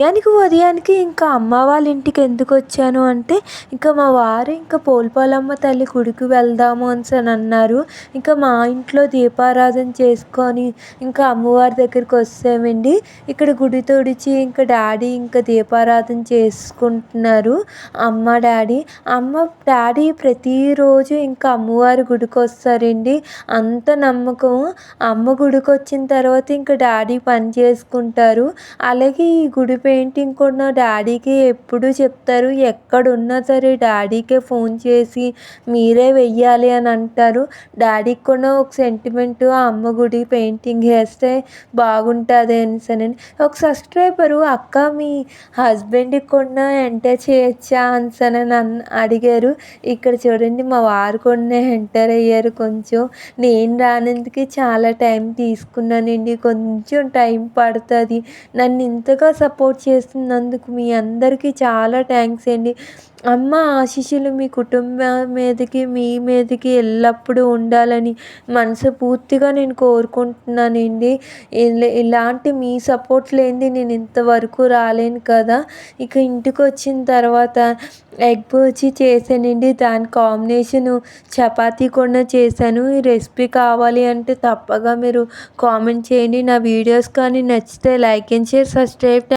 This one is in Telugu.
ఉదయానికి ఇంకా అమ్మ వాళ్ళ ఇంటికి ఎందుకు వచ్చాను అంటే, ఇంకా మా వారు ఇంకా పోలుపోలమ్మ తల్లి గుడికి వెళ్దాము అనేసని అన్నారు. ఇంకా మా ఇంట్లో దీపారాధన చేసుకొని ఇంకా అమ్మవారి దగ్గరికి వచ్చామండి. ఇక్కడ గుడి తుడిచి ఇంకా డాడీ ఇంకా దీపారాధన చేసుకుంటున్నారు. అమ్మ, డాడీ. డాడీ ప్రతిరోజు ఇంకా అమ్మవారి గుడికి వస్తారండి. అంత నమ్మకం. అమ్మ గుడికి వచ్చిన తర్వాత ఇంకా డాడీ పని చేసుకుంటారు. అలాగే ఈ గుడి పెయింటింగ్ కూడా డాడీకి ఎప్పుడూ చెప్తారు. ఎక్కడున్నా సరే డాడీకే ఫోన్ చేసి మీరే వెయ్యాలి అని అంటారు. డాడీకి కూడా ఒక సెంటిమెంటు ఆ అమ్మ గుడి పెయింటింగ్ వేస్తే బాగుంటుంది అనేసనండి. ఒక సబ్స్క్రైబరు అక్క మీ హస్బెండ్కి కూడా ఎంటర్ చేయొచ్చా అనేసని అడిగారు. ఇక్కడ చూడండి మా వారు కూడా ఎంటర్ అయ్యారు. కొంచెం నేను రానందుకు చాలా టైం తీసుకున్నానండి. కొంచెం టైం పడుతుంది. నన్ను ఇంతగా సపోర్ట్ చేస్తున్నందుకు మీ అందరికీ చాలా థ్యాంక్స్ అండి. అమ్మ ఆశీస్సులు మీ కుటుంబం మీదకి, మీ మీదకి ఎల్లప్పుడూ ఉండాలని మనస్ఫూర్తిగా నేను కోరుకుంటున్నానండి. ఇలాంటి మీ సపోర్ట్ లేనిది నేను ఇంతవరకు రాలేను కదా. ఇక ఇంటికి వచ్చిన తర్వాత ఎగ్ బుర్జీ చేశానండి. దాని కాంబినేషను చపాతీ కూడా చేశాను. ఈ రెసిపీ కావాలి అంటే తప్పగా మీరు కామెంట్ చేయండి. నా వీడియోస్ కానీ నచ్చితే లైక్ అండ్ షేర్, సబ్స్క్రైబ్.